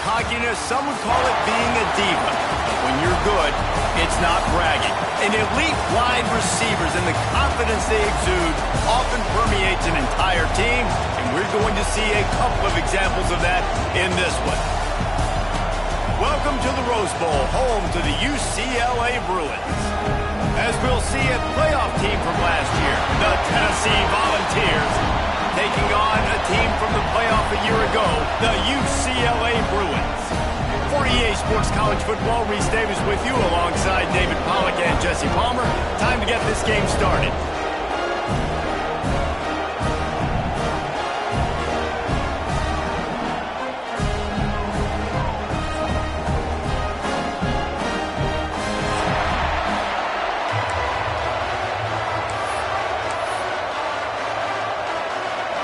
cockiness, some would call it being a diva. But when you're good, it's not bragging. An elite wide receivers and the confidence they exude often permeates an entire team, and we're going to see a couple of examples of that in this one. Welcome to the Rose Bowl, home to the UCLA Bruins. As we'll see, a playoff team from last year, the Tennessee Volunteers, taking on a team from the playoff a year ago, the UCLA Bruins. For EA Sports College Football, Reese Davis with you alongside David Pollack and Jesse Palmer. Time to get this game started.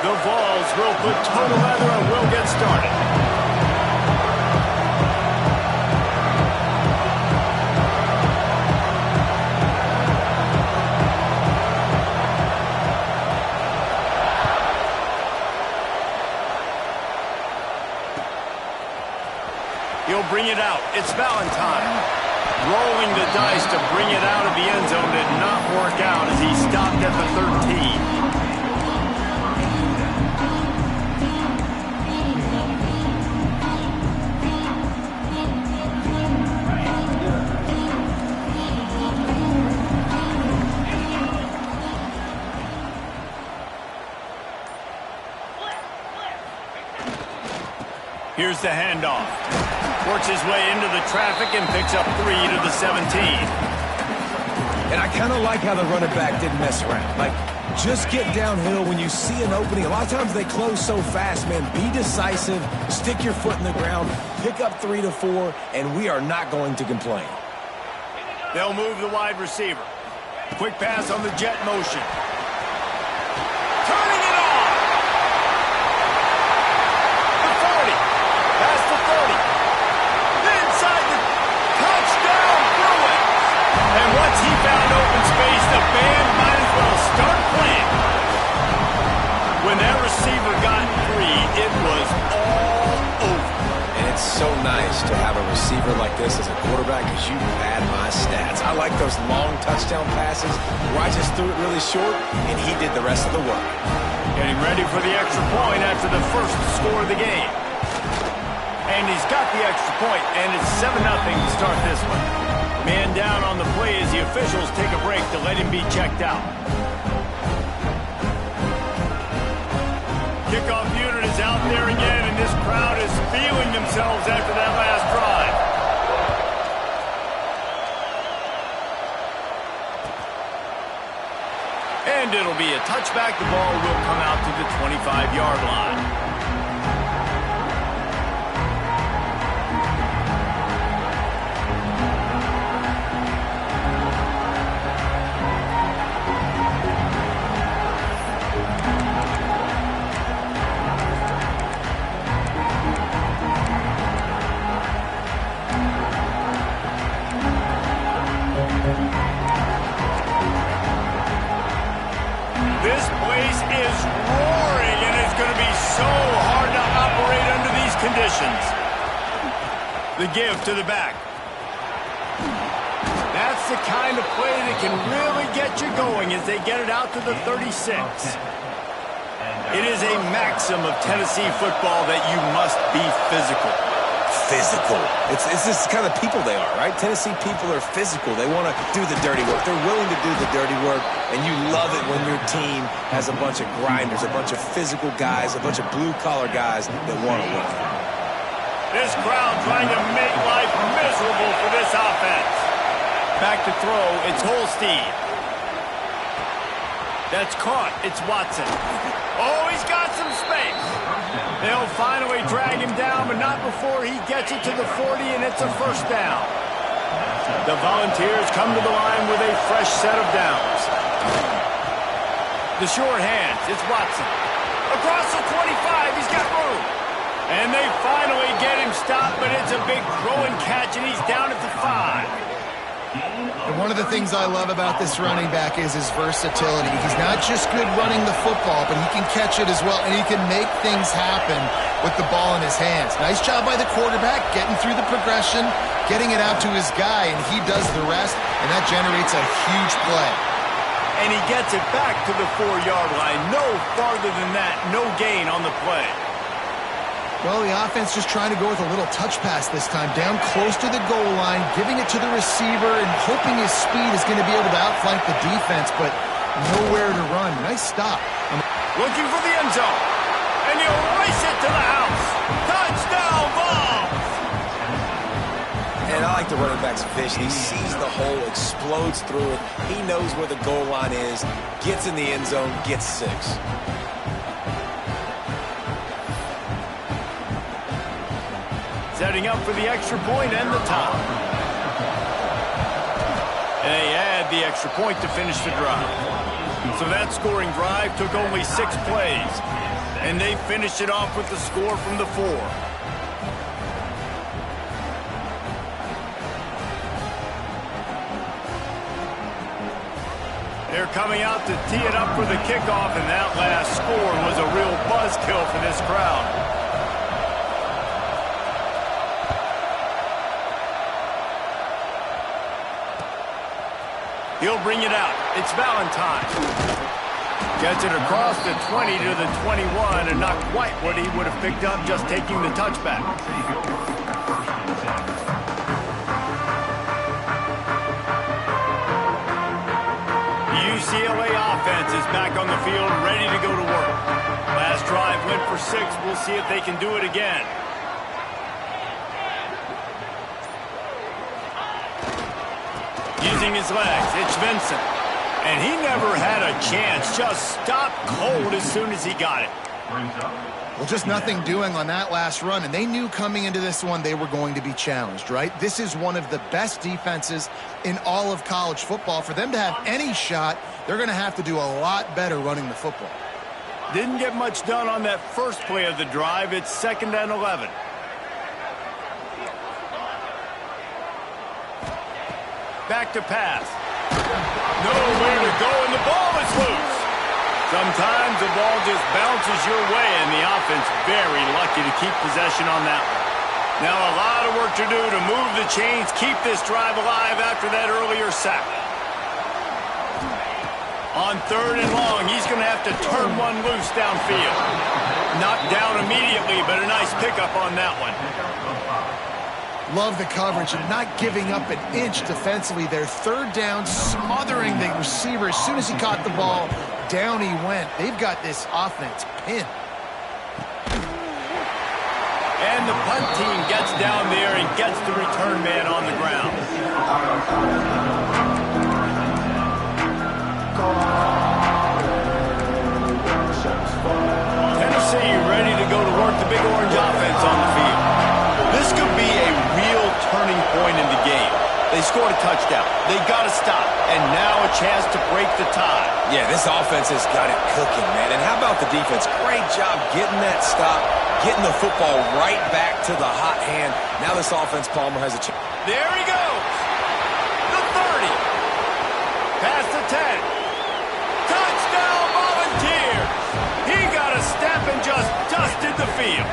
The Vols will put toe to leather and we'll get started. He'll bring it out. It's Valentine. Rolling the dice to bring it out of the end zone did not work out as he stopped at the 13. Here's the handoff. Works his way into the traffic and picks up 3 to the 17. And I kind of like how the running back didn't mess around. Like, just get downhill when you see an opening. A lot of times they close so fast, man. Be decisive, stick your foot in the ground, pick up 3 to 4, and we are not going to complain. They'll move the wide receiver. Quick pass on the jet motion. Turning it on! The 40. Past the 30. Inside the touchdown Bruins. And once he found open space, the band might as well start playing. When that receiver got free, it was all over. And it's so nice to have a receiver like this as a quarterback because you pad my stats. I like those long touchdown passes where I just threw it really short and he did the rest of the work. Getting ready for the extra point after the first score of the game. And he's got the extra point, and it's 7-0 to start this one. Man down on the play as the officials take a break to let him be checked out. Kickoff unit is out there again, and this crowd is feeling themselves after that last drive. And it'll be a touchback. The ball will come out to the 25-yard line. This place is roaring, and it's going to be so hard to operate under these conditions. The give to the back. That's the kind of play that can really get you going as they get it out to the 36. It is a maxim of Tennessee football that you must be physical. Physical. It's this kind of people they are, right? Tennessee people are physical. They want to do the dirty work. They're willing to do the dirty work, and you love it when your team has a bunch of grinders, a bunch of physical guys, a bunch of blue-collar guys that want to win. This crowd trying to make life miserable for this offense. Back to throw, it's Holstein. That's caught, it's Watson. Oh, he's got some space. They'll finally drag him down, but not before he gets it to the 40, and it's a first down. The Volunteers come to the line with a fresh set of downs. The short hands, it's Watson. Across the 25, he's got room. And they finally get him stopped, but it's a big throw and catch, and he's down at the 5. And one of the things I love about this running back is his versatility. He's not just good running the football, but he can catch it as well, and he can make things happen with the ball in his hands. Nice job by the quarterback, getting through the progression, getting it out to his guy, and he does the rest, and that generates a huge play. And he gets it back to the 4-yard line. No farther than that, no gain on the play. Well, the offense just trying to go with a little touch pass this time, down close to the goal line, giving it to the receiver and hoping his speed is going to be able to outflank the defense, but nowhere to run. Nice stop. Looking for the end zone, and he'll race it to the house. Touchdown, Vols! And I like the running back's vision. He sees the hole, explodes through it. He knows where the goal line is, gets in the end zone, gets 6. Setting up for the extra point and the tie. And they add the extra point to finish the drive. So that scoring drive took only 6 plays. And they finished it off with the score from the 4. They're coming out to tee it up for the kickoff, and that last score was a real buzzkill for this crowd. He'll bring it out. It's Valentine. Gets it across the 20 to the 21, and not quite what he would have picked up just taking the touchback. The UCLA offense is back on the field, ready to go to work. Last drive went for 6. We'll see if they can do it again. Using his legs, it's Vincent. And he never had a chance. Just stopped cold as soon as he got it. Well, just nothing doing on that last run, and they knew coming into this one they were going to be challenged, right? This is one of the best defenses in all of college football. For them to have any shot, they're going to have to do a lot better running the football. Didn't get much done on that first play of the drive. It's 2nd and 11. Back to pass. Nowhere to go, and the ball is loose. Sometimes the ball just bounces your way, and the offense very lucky to keep possession on that one. Now a lot of work to do to move the chains, keep this drive alive after that earlier sack. On 3rd and long, he's going to have to turn one loose downfield. Knocked down immediately, but a nice pickup on that one. Love the coverage and not giving up an inch defensively. Their 3rd down, smothering the receiver. As soon as he caught the ball, down he went. They've got this offense pinned. And the punt team gets down there and gets the return man on the ground. Tennessee ready to go to work the Big Orange offense on the field. This could be a real turning point in the game. They scored a touchdown. They got to stop. And now a chance to break the tie. Yeah, this offense has got it cooking, man. And how about the defense? Great job getting that stop, getting the football right back to the hot hand. Now this offense, Palmer, has a chance. There he goes. The 30. Past the 10. Touchdown, Volunteers. He got a step and just dusted the field.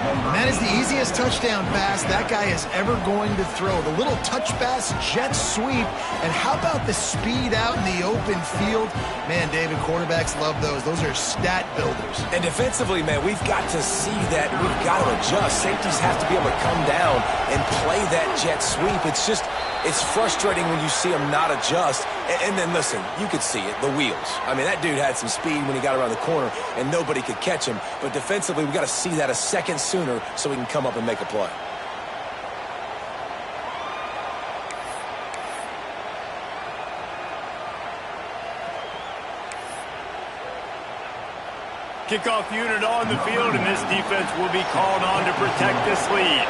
And that is the easiest touchdown pass that guy is ever going to throw. The little touch pass, jet sweep, and how about the speed out in the open field? Man, David, quarterbacks love those. Those are stat builders. And defensively, man, we've got to see that. We've got to adjust. Safeties have to be able to come down and play that jet sweep. It's frustrating when you see him not adjust. And then, listen, you could see it, the wheels. I mean, that dude had some speed when he got around the corner, and nobody could catch him. But defensively, we've got to see that a second sooner so we can come up and make a play. Kickoff unit on the field, and this defense will be called on to protect this lead.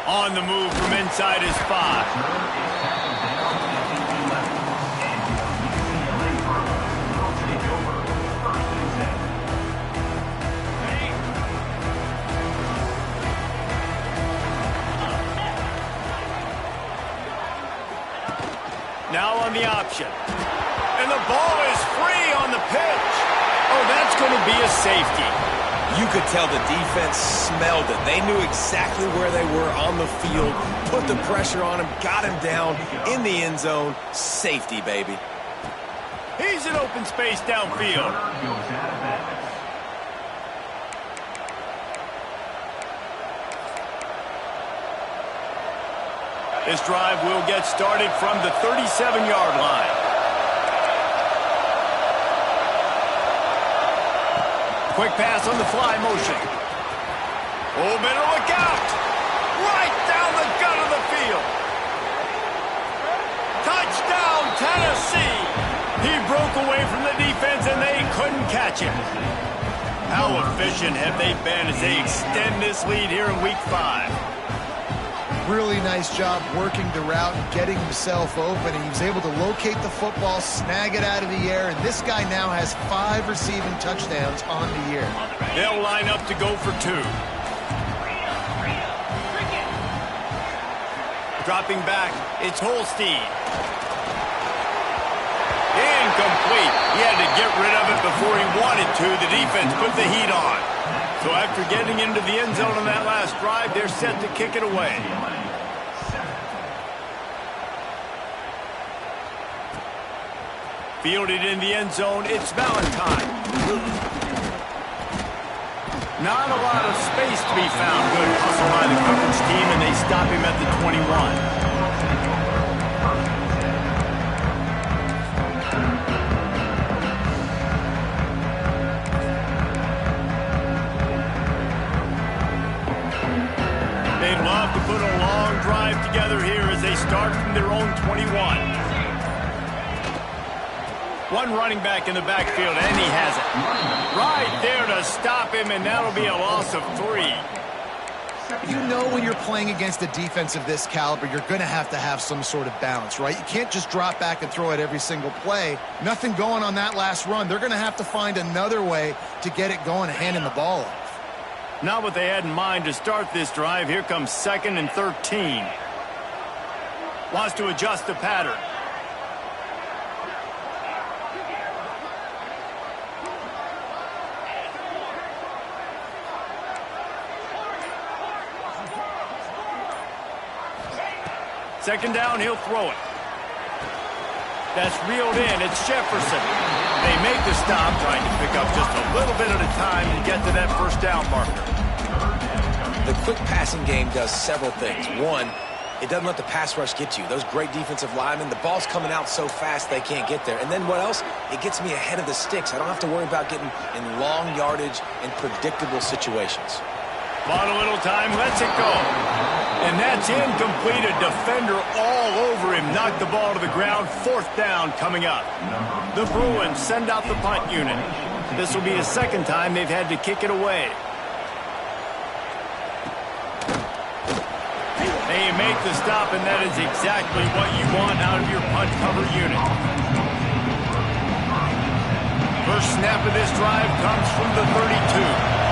On the move from inside his 5. on the option. And the ball is free on the pitch. Oh, that's going to be a safety. You could tell the defense smelled it. They knew exactly where they were on the field, put the pressure on him, got him down in the end zone. Safety, baby. He's in open space downfield. This drive will get started from the 37-yard line. Quick pass on the fly motion. Oh, better look out. Right down the gut of the field. Touchdown, Tennessee. He broke away from the defense and they couldn't catch him. How efficient have they been as they extend this lead here in Week 5? Really nice job working the route and getting himself open. He was able to locate the football, snag it out of the air, and this guy now has 5 receiving touchdowns on the year. They'll line up to go for 2. Dropping back, it's Holstein. Incomplete. He had to get rid of it before he wanted to. The defense put the heat on. So after getting into the end zone on that last drive, they're set to kick it away. Fielded in the end zone, it's Valentine. Not a lot of space to be found. Good hustle by the coverage team, and they stop him at the 21. They'd love to put a long drive together here as they start from their own 21. One running back in the backfield, and he has it. Right there to stop him, and that'll be a loss of 3. You know when you're playing against a defense of this caliber, you're going to have some sort of balance, right? You can't just drop back and throw it every single play. Nothing going on that last run. They're going to have to find another way to get it going and handing the ball off. Not what they had in mind to start this drive. Here comes 2nd and 13. Wants to adjust the pattern. Second down, he'll throw it. That's reeled in. It's Jefferson. They make the stop, trying to pick up just a little bit at a time to get to that first down marker. The quick passing game does several things. One, it doesn't let the pass rush get you. Those great defensive linemen, the ball's coming out so fast they can't get there. And then what else? It gets me ahead of the sticks. I don't have to worry about getting in long yardage and predictable situations. Bought a little time, lets it go. And that's incomplete. A defender all over him. Knocked the ball to the ground. 4th down coming up. The Bruins send out the punt unit. This will be the 2nd time they've had to kick it away. They make the stop, and that is exactly what you want out of your punt cover unit. First snap of this drive comes from the 32.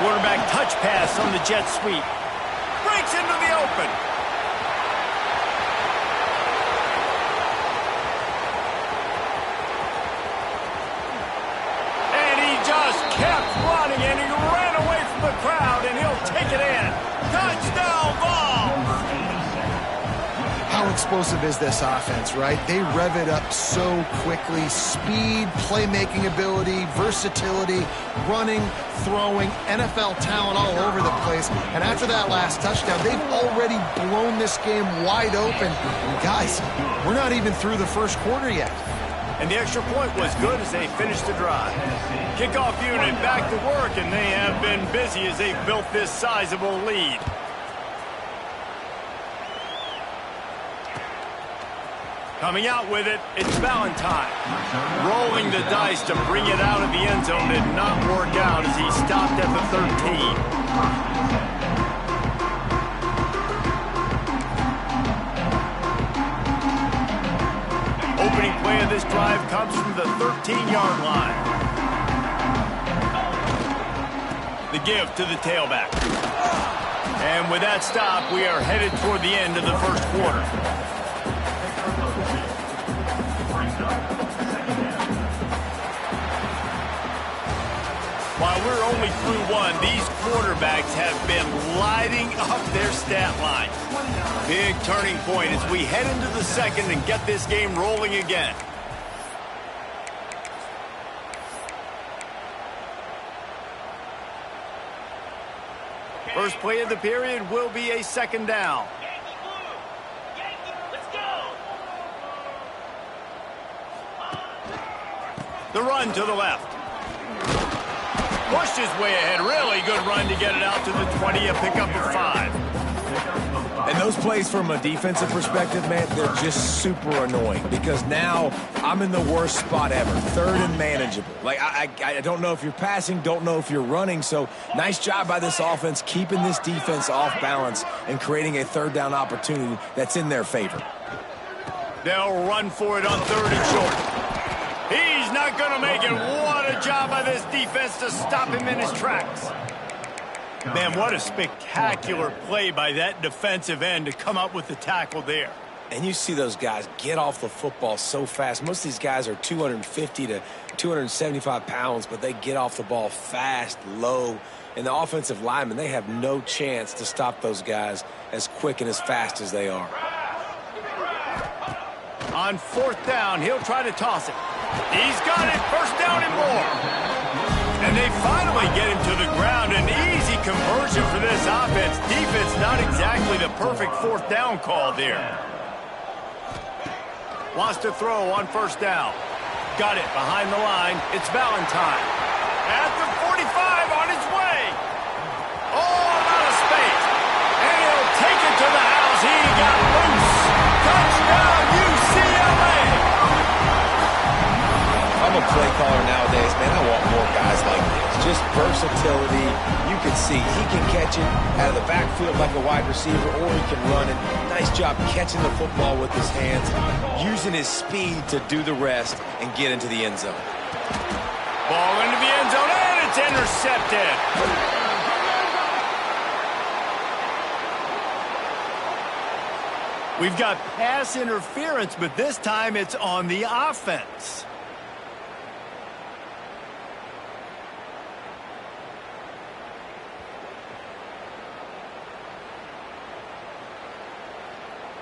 Quarterback touch pass on the jet sweep. Breaks into the open. And he just kept running, and he ran away from the crowd, and he'll take it in. Touchdown ball! How explosive is this offense, right? They rev it up so quickly. Speed, playmaking ability, versatility, running, throwing, NFL talent all over the place. And after that last touchdown, they've already blown this game wide open. And guys, we're not even through the first quarter yet. And the extra point was good as they finished the drive. Kickoff unit back to work, and they have been busy as they built this sizable lead. Coming out with it, it's Valentine. Rolling the dice to bring it out of the end zone did not work out as he stopped at the 13. Opening play of this drive comes from the 13-yard line. The give to the tailback. And with that stop, we are headed toward the end of the first quarter. While we're only through one, these quarterbacks have been lighting up their stat line. Big turning point as we head into the second and get this game rolling again. First play of the period will be a second down. The run to the left. Pushed his way ahead. Really good run to get it out to the 20, a pickup of 5. And those plays from a defensive perspective, man, they're just super annoying because now I'm in the worst spot ever, third and manageable. Like, I don't know if you're passing, don't know if you're running, so nice job by this offense keeping this defense off balance and creating a third down opportunity that's in their favor. They'll run for it on third and short. He's not going to make it. What a job by this defense to stop him in his tracks. Man, what a spectacular play by that defensive end to come up with the tackle there. And you see those guys get off the football so fast. Most of these guys are 250 to 275 pounds, but they get off the ball fast, low. And the offensive linemen, they have no chance to stop those guys as quick and as fast as they are. On fourth down, he'll try to toss it. He's got it, first down and more. And they finally get him to the ground. An easy conversion for this offense. Defense not exactly the perfect fourth down call there. Wants to throw on first down. Got it behind the line. It's Valentine. At the 45 on his way. Oh, out of space. And he'll take it to the house. He got loose. Touchdown, UCLA. I'm a play caller nowadays, man. I want more guys like this. Just versatility. You can see he can catch it out of the backfield like a wide receiver, or he can run it. Nice job catching the football with his hands, using his speed to do the rest and get into the end zone. Ball into the end zone, and it's intercepted. We've got pass interference, but this time it's on the offense.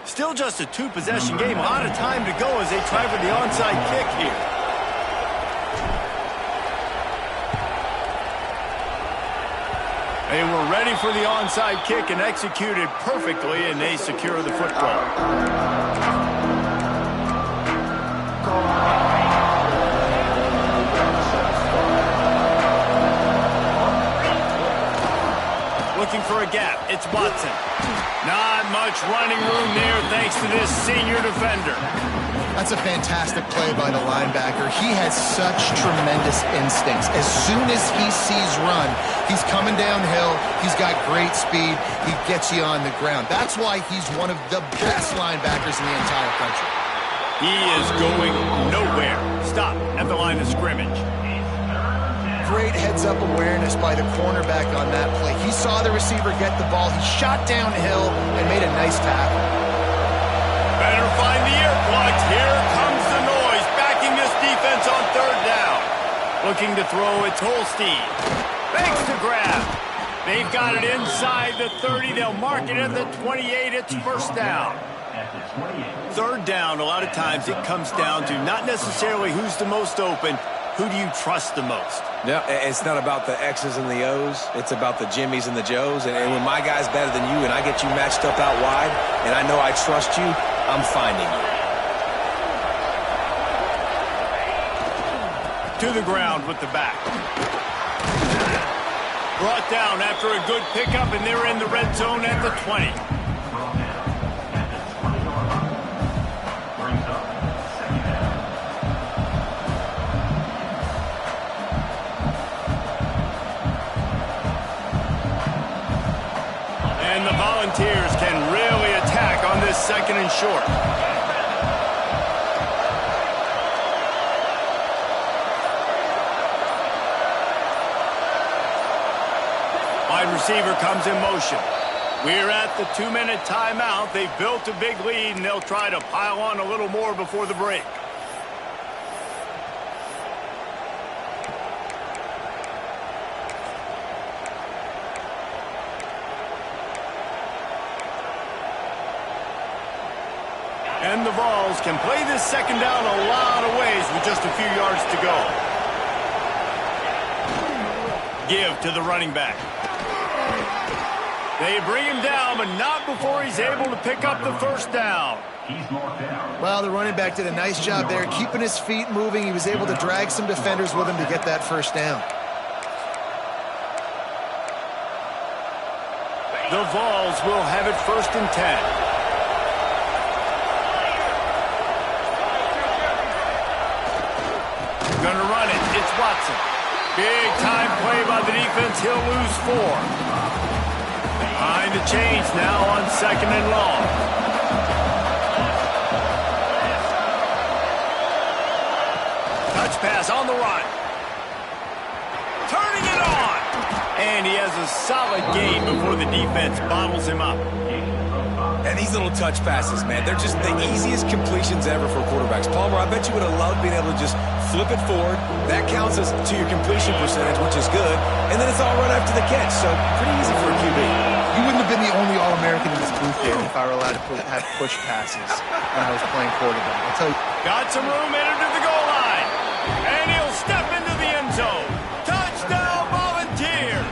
Still just a two-possession game. A lot of time to go as they try for the onside kick here. They were ready for the onside kick and executed perfectly, and they secure the football. Looking for a gap. It's Watson. Not much running room there thanks to this senior defender. That's a fantastic play by the linebacker. He has such tremendous instincts. As soon as he sees run, he's coming downhill. He's got great speed. He gets you on the ground. That's why he's one of the best linebackers in the entire country. He is going nowhere. Stop at the line of scrimmage. Great heads-up awareness by the cornerback on that play. He saw the receiver get the ball. He shot downhill and made a nice tackle. Better find the ear plugs. Here comes the noise, backing this defense on third down. Looking to throw, it's Holstein. Makes the grab. They've got it inside the 30. They'll mark it at the 28. It's first down. Third down, a lot of times it comes down to not necessarily who's the most open, who do you trust the most? No, it's not about the X's and the O's. It's about the Jimmys and the Joes. And when my guy's better than you and I get you matched up out wide and I know I trust you, I'm finding you. To the ground with the back. Brought down after a good pickup, and they're in the red zone at the 20. And the Volunteers can really attack on this second and short. Wide receiver comes in motion. We're at the 2-minute timeout. They've built a big lead, and they'll try to pile on a little more before the break. And the Vols can play this second down a lot of ways with just a few yards to go. Give to the running back. They bring him down, but not before he's able to pick up the first down. Well, the running back did a nice job there, keeping his feet moving. He was able to drag some defenders with him to get that first down. The Vols will have it 1st and 10. Gonna run it. It's Watson. Big time play by the defense. He'll lose 4. Behind the chains now on 2nd and long. Touch pass on the run. Turning it on. And he has a solid gain before the defense bottles him up. And these little touch passes, man, they're just the easiest completions ever for quarterbacks. Palmer, I bet you would have loved being able to just flip it forward. That counts as to your completion percentage, which is good. And then it's all right after the catch, so pretty easy for a QB. You wouldn't have been the only All-American in this booth there if I were allowed to have push passes when I was playing quarterback. I'll tell you. Got some room entered to the goal line. And he'll step into the end zone. Touchdown, Volunteers!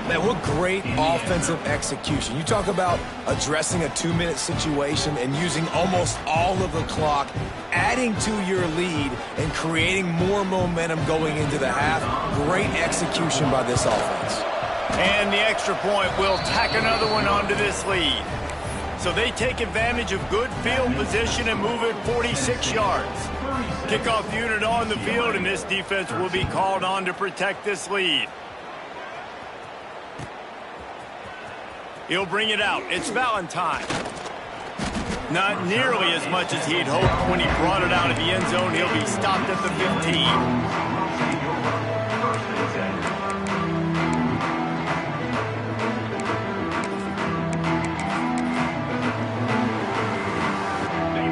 Man, what great offensive execution. You talk about addressing a 2-minute situation and using almost all of the clock, adding to your lead and creating more momentum going into the half. Great execution by this offense. And the extra point will tack another one onto this lead. So they take advantage of good field position and move it 46 yards. Kickoff unit on the field, and this defense will be called on to protect this lead. He'll bring it out. It's Valentine. Not nearly as much as he'd hoped when he brought it out of the end zone. He'll be stopped at the 15.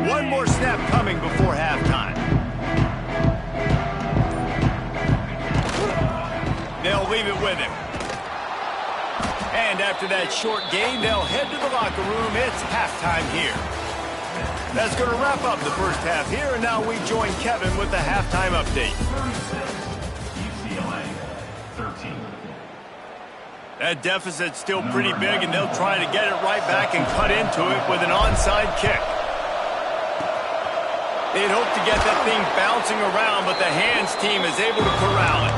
One more snap coming before halftime. They'll leave it with him. And after that short gain, they'll head to the locker room. It's halftime here. That's going to wrap up the first half here, and now we join Kevin with the halftime update. UCLA, 13. That deficit's still pretty big, and they'll try to get it right back and cut into it with an onside kick. They'd hope to get that thing bouncing around, but the hands team is able to corral it.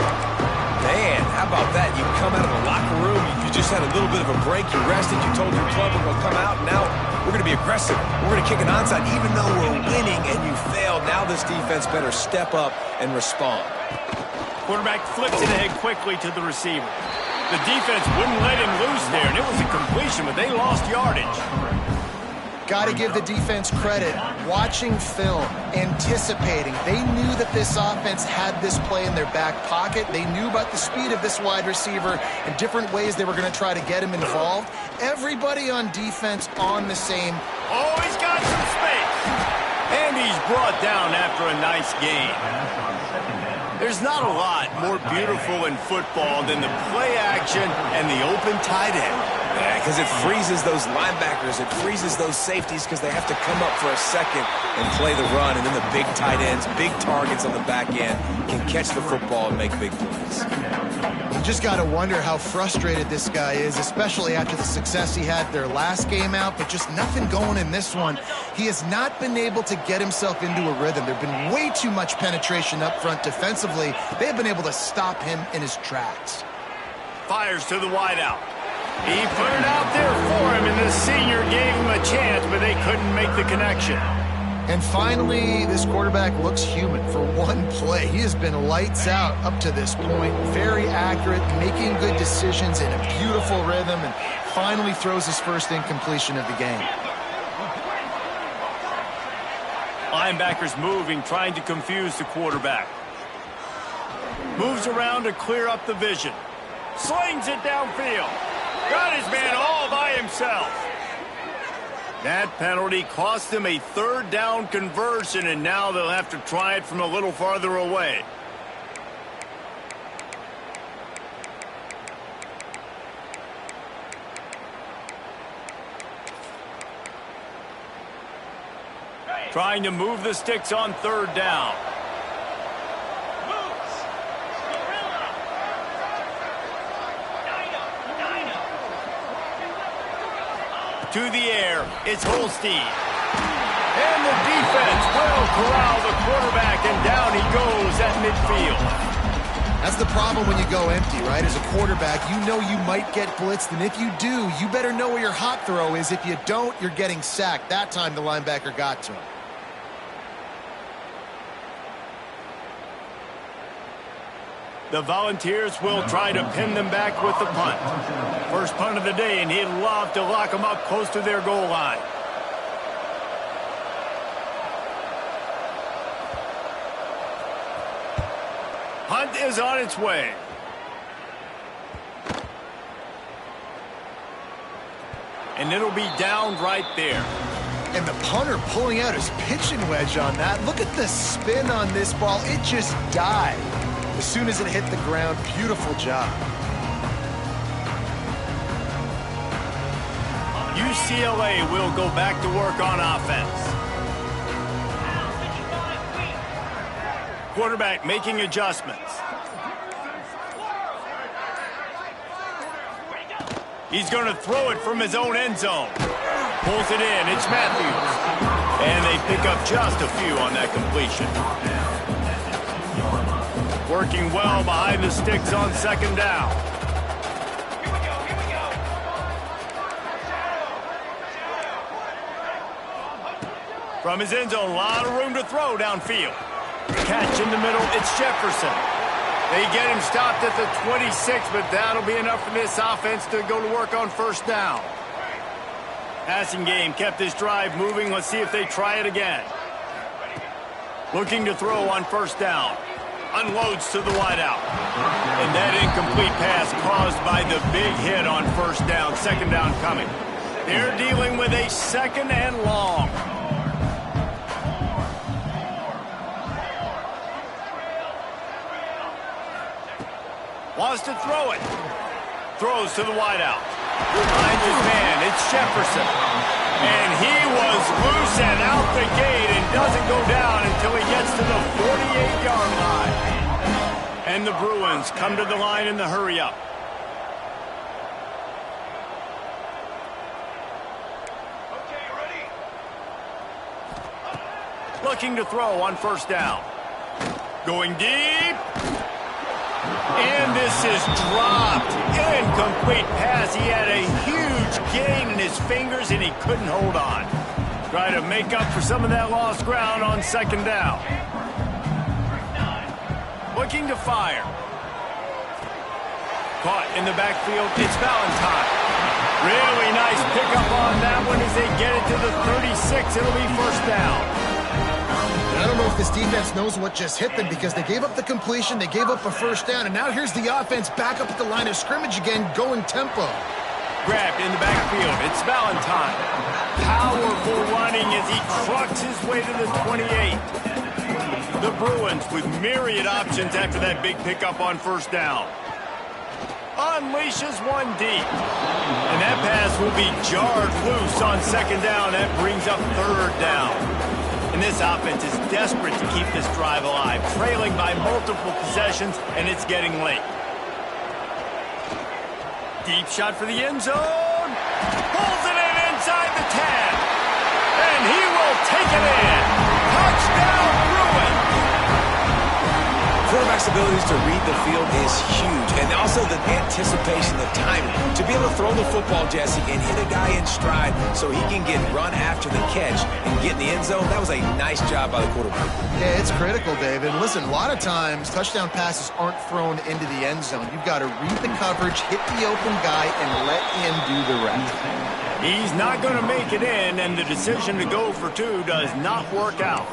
Man, how about that? You come out of the locker room, you just had a little bit of a break, you rested, you told your club we're going to come out, and now we're going to be aggressive. We're going to kick an onside, even though we're winning and you failed. Now this defense better step up and respond. Quarterback flips it ahead quickly to the receiver. The defense wouldn't let him loose there, and it was a completion, but they lost yardage. Got to give the defense credit. Watching film, anticipating. They knew that this offense had this play in their back pocket. They knew about the speed of this wide receiver and different ways they were going to try to get him involved. Everybody on defense on the same. Oh, he's got some space. And he's brought down after a nice gain. There's not a lot more beautiful in football than the play action and the open tight end. Yeah, because it freezes those linebackers. It freezes those safeties because they have to come up for a second and play the run. And then the big tight ends, big targets on the back end can catch the football and make big plays. You just got to wonder how frustrated this guy is, especially after the success he had their last game out, but just nothing going in this one. He has not been able to get himself into a rhythm. There have been way too much penetration up front defensively. They've been able to stop him in his tracks. Fires to the wideout. He put it out there for him, and the senior gave him a chance, but they couldn't make the connection. And finally, this quarterback looks human for one play. He has been lights out up to this point. Very accurate, making good decisions in a beautiful rhythm, and finally throws his first incompletion of the game. Linebackers moving, trying to confuse the quarterback. Moves around to clear up the vision. Slings it downfield. Got his man all by himself. That penalty cost them a third down conversion, and now they'll have to try it from a little farther away. Trying to move the sticks on third down. To the air, it's Holstein. And the defense will corral the quarterback, and down he goes at midfield. That's the problem when you go empty, right? As a quarterback, you know you might get blitzed, and if you do, you better know where your hot throw is. If you don't, you're getting sacked. That time the linebacker got to him. The Volunteers will try to pin them back with the punt. First punt of the day, and he'd love to lock them up close to their goal line. Punt is on its way. And it'll be down right there. And the punter pulling out his pitching wedge on that. Look at the spin on this ball. It just died as soon as it hit the ground. Beautiful job. UCLA will go back to work on offense. Quarterback making adjustments. He's going to throw it from his own end zone. Pulls it in. It's Matthews. And they pick up just a few on that completion. Working well behind the sticks on second down. From his end zone, a lot of room to throw downfield. Catch in the middle, it's Jefferson. They get him stopped at the 26, but that'll be enough for this offense to go to work on first down. Passing game kept this drive moving. Let's see if they try it again. Looking to throw on first down. Unloads to the wideout. And that incomplete pass caused by the big hit on first down. Second down coming. They're dealing with a second and long. Wants to throw it. Throws to the wideout. Finds his man. It's Jefferson. And he was loose and out the gate and doesn't go down until he gets to the 48-yard line. And the Bruins come to the line in the hurry-up. Okay, ready? Looking to throw on first down. Going deep. And this is dropped. Incomplete pass. He had a huge gain in his fingers, and he couldn't hold on. Try to make up for some of that lost ground on second down. Looking to fire. Caught in the backfield. It's Valentine. Really nice pickup on that one as they get it to the 36. It'll be first down. I don't know if this defense knows what just hit them because they gave up the completion, they gave up a first down, and now here's the offense back up at the line of scrimmage again, going tempo. Grabbed in the backfield. It's Valentine. Powerful running as he trucks his way to the 28. The Bruins with myriad options after that big pickup on first down. Unleashes one deep. And that pass will be jarred loose on second down. That brings up third down. And this offense is desperate to keep this drive alive, trailing by multiple possessions, and it's getting late. Deep shot for the end zone. Pulls it in inside the 10. And he will take it in. Touchdown, Bruins. Quarterback's abilities to read the field is huge. And also the anticipation, the timing. To be able to throw the football, Jesse, and hit a guy in stride so he can get run after the catch and get in the end zone, that was a nice job by the quarterback. Yeah, it's critical, David. And listen, a lot of times touchdown passes aren't thrown into the end zone. You've got to read the coverage, hit the open guy, and let him do the rest. He's not going to make it in, and the decision to go for two does not work out.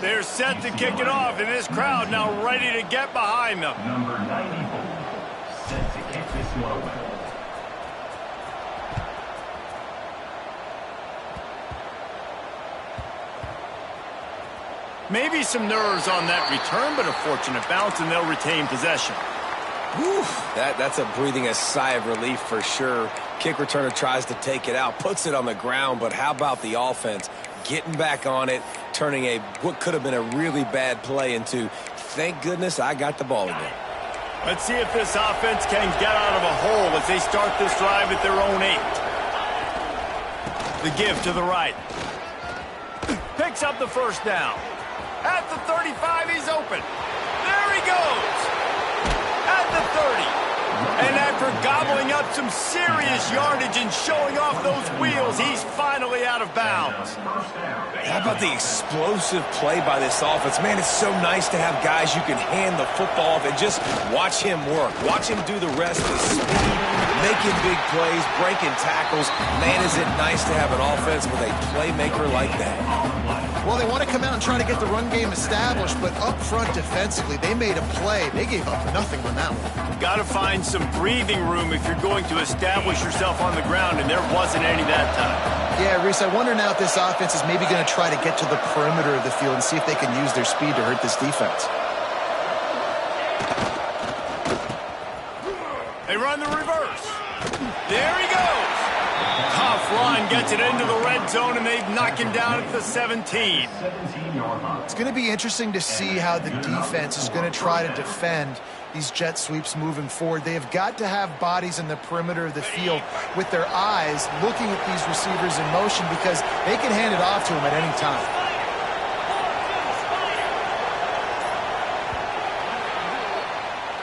They're set to kick it off, and this crowd now ready to get behind them. Number 94, set to kick this one Maybe some nerves on that return, but a fortunate bounce, and they'll retain possession. Whew, that's a breathing a sigh of relief for sure. Kick returner tries to take it out, puts it on the ground, but how about the offense? Getting back on it, turning what could have been a really bad play into, thank goodness I got the ball again. Let's see if this offense can get out of a hole as they start this drive at their own 8. The give to the right. Picks up the first down. At the 35, he's open. There he goes. At the 30. And after gobbling up some serious yardage and showing off those wheels, he's finally out of bounds. How about the explosive play by this offense? Man, it's so nice to have guys you can hand the football off and just watch him work. Watch him do the rest, the speed, making big plays, breaking tackles. Man, is it nice to have an offense with a playmaker like that. Well, they want to come out and try to get the run game established, but up front defensively, they made a play. They gave up nothing on that one. Got to find some breathing room if you're going to establish yourself on the ground, and there wasn't any that time. Yeah, Reese, I wonder now if this offense is maybe going to try to get to the perimeter of the field and see if they can use their speed to hurt this defense. They run the reverse. There he goes. Tough run, gets it into the red zone, and they knock him down at the 17. It's going to be interesting to see how the defense is going to try to defend these jet sweeps moving forward. They have got to have bodies in the perimeter of the field with their eyes looking at these receivers in motion because they can hand it off to them at any time.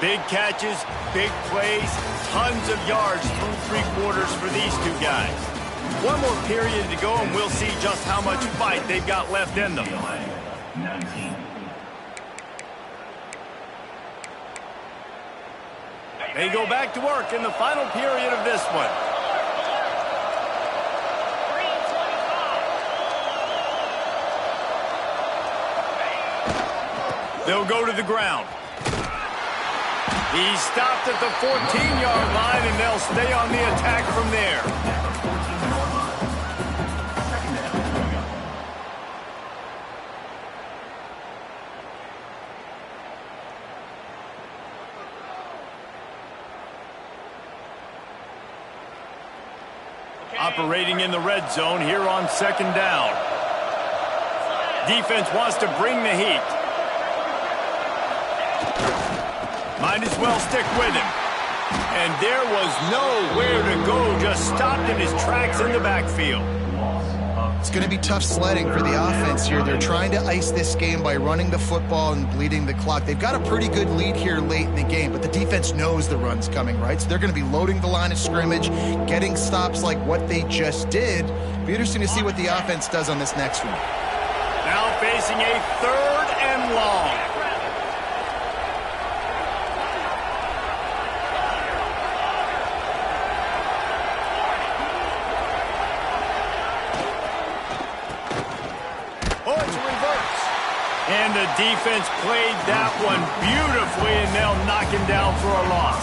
Big catches, big plays, tons of yards through 3 quarters for these two guys. One more period to go, and we'll see just how much fight they've got left in them. They go back to work in the final period of this one. They'll go to the ground. He's stopped at the 14-yard line, and they'll stay on the attack from there. Operating in the red zone here on 2nd down. Defense wants to bring the heat. Might as well stick with him. And there was nowhere to go, just stopped in his tracks in the backfield. It's going to be tough sledding for the offense here. They're trying to ice this game by running the football and bleeding the clock. They've got a pretty good lead here late in the game, but the defense knows the run's coming, right? So they're going to be loading the line of scrimmage, getting stops like what they just did. Be interesting to see what the offense does on this next one. Now facing a 3rd and long. And the defense played that one beautifully, and they'll knock him down for a loss.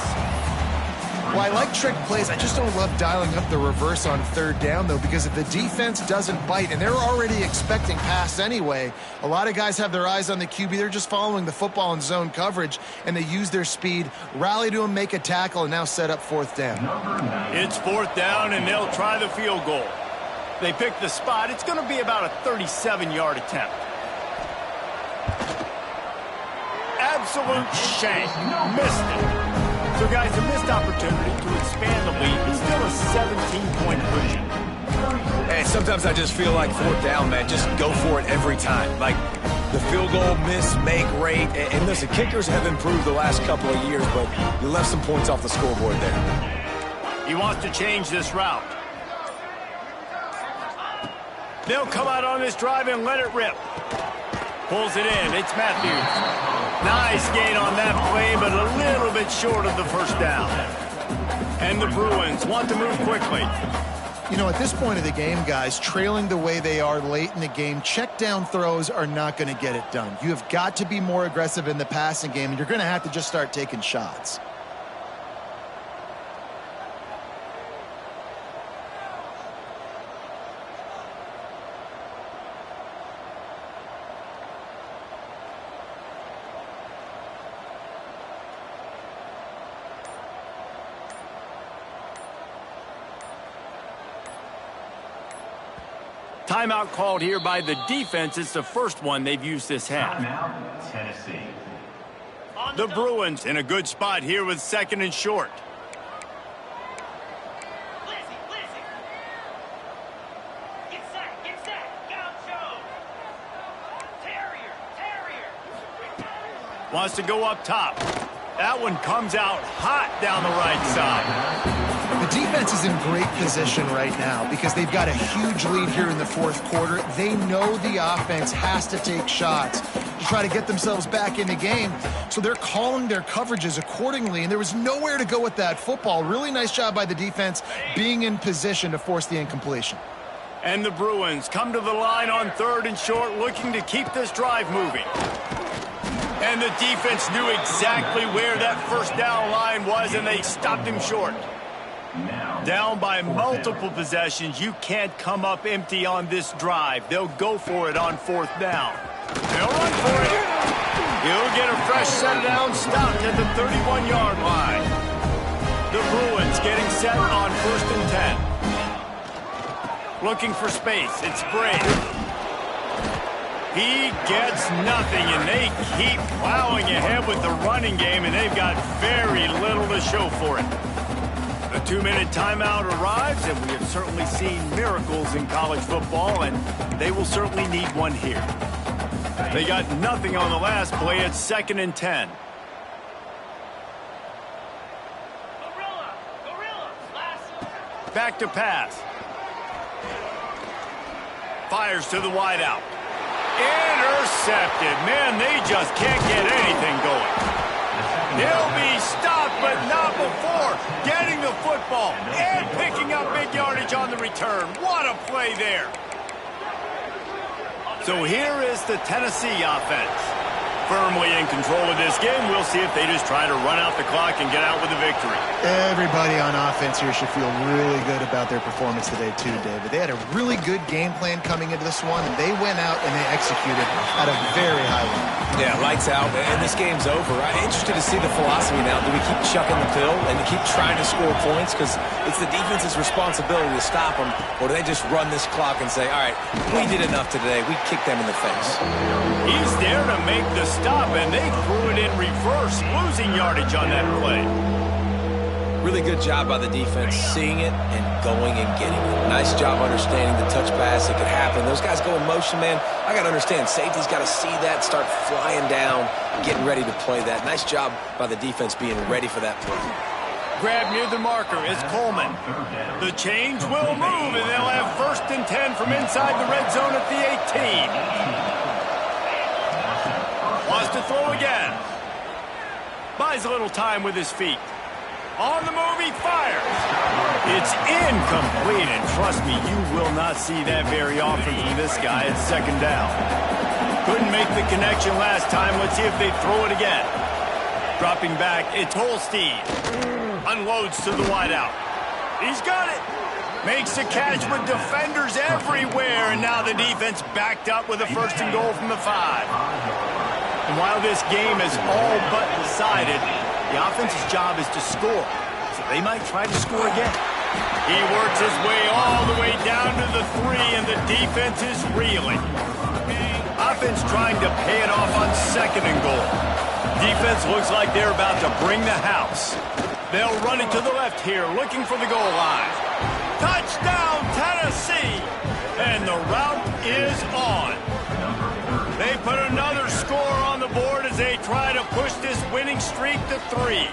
Well, I like trick plays. I just don't love dialing up the reverse on 3rd down, though, because if the defense doesn't bite, and they're already expecting pass anyway, a lot of guys have their eyes on the QB. They're just following the football in zone coverage, and they use their speed, rally to him, make a tackle, and now set up 4th down. It's 4th down, and they'll try the field goal. They pick the spot. It's going to be about a 37-yard attempt. Absolute shank. Missed it. So, guys, a missed opportunity to expand the lead. It's still a 17-point cushion. Hey, sometimes I just feel like 4th down, man. Just go for it every time. Like, the field goal, miss, make, rate. And listen, kickers have improved the last couple of years, but you left some points off the scoreboard there. He wants to change this route. They'll come out on this drive and let it rip. Pulls it in. It's Matthews. Nice gain on that play, but a little bit short of the 1st down. And the Bruins want to move quickly. You know, at this point of the game, guys, trailing the way they are late in the game, check down throws are not going to get it done. You have got to be more aggressive in the passing game, and you're going to have to just start taking shots. Timeout called here by the defense. It's the first one they've used this half. Timeout, Tennessee. The Bruins in a good spot here with 2nd and short. Wants to go up top. That one comes out hot down the right side. The defense is in great position right now because they've got a huge lead here in the 4th quarter. They know the offense has to take shots to try to get themselves back in the game. So they're calling their coverages accordingly, and there was nowhere to go with that football. Really nice job by the defense being in position to force the incompletion. And the Bruins come to the line on 3rd and short, looking to keep this drive moving. And the defense knew exactly where that first down line was, and they stopped him short. Down by multiple possessions, you can't come up empty on this drive. They'll go for it on 4th down. They'll run for it. He'll get a fresh set down, stopped at the 31-yard line. The Bruins getting set on 1st and 10. Looking for space. It's Brave. He gets nothing, and they keep plowing ahead with the running game, and they've got very little to show for it. A 2-minute timeout arrives, and we have certainly seen miracles in college football, and they will certainly need one here. They got nothing on the last play. It's 2nd and 10. Back to pass. Fires to the wideout. Intercepted. Man, they just can't get anything going. He'll be stopped, but not before getting the football and picking up big yardage on the return. What a play there. So here is the Tennessee offense. Firmly in control of this game. We'll see if they just try to run out the clock and get out with a victory. Everybody on offense here should feel really good about their performance today too, David. They had a really good game plan coming into this one, and they went out and they executed at a very high level. Yeah, lights out, and this game's over. I'm interested to see the philosophy now. Do we keep chucking the pill and keep trying to score points? Because it's the defense's responsibility to stop them, or do they just run this clock and say, all right, we did enough today. We kicked them in the face. He's there to make the stop, and they threw it in reverse, losing yardage on that play. Really good job by the defense, seeing it and going and getting it. Nice job understanding the touch pass that could happen. Those guys go in motion, man. I got to understand, safety's got to see that, start flying down, getting ready to play that. Nice job by the defense being ready for that play. Grab near the marker is Coleman. The change will move, and they'll have 1st and 10 from inside the red zone at the 18. Wants to throw again. Buys a little time with his feet. On the move, he fires. It's incomplete, and trust me, you will not see that very often from this guy. It's 2nd down. Couldn't make the connection last time. Let's see if they throw it again. Dropping back, it's Holstein. Unloads to the wideout. He's got it. Makes the catch with defenders everywhere, and now the defense backed up with a 1st and goal from the 5. And while this game is all but decided, the offense's job is to score, so they might try to score again. He works his way all the way down to the 3, and the defense is reeling. Offense trying to pay it off on 2nd and goal. Defense looks like they're about to bring the house. They'll run it to the left here, looking for the goal line. Touchdown, Tennessee! And the route is on. They put another score on the board as they try to push this winning streak to 3.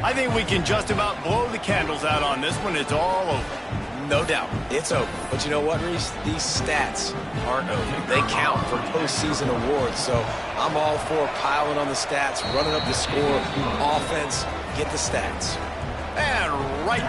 I think we can just about blow the candles out on this one. It's all over. No doubt. It's over. But you know what, Reese? These stats aren't over. They count for postseason awards. So I'm all for piling on the stats, running up the score, offense, get the stats. And right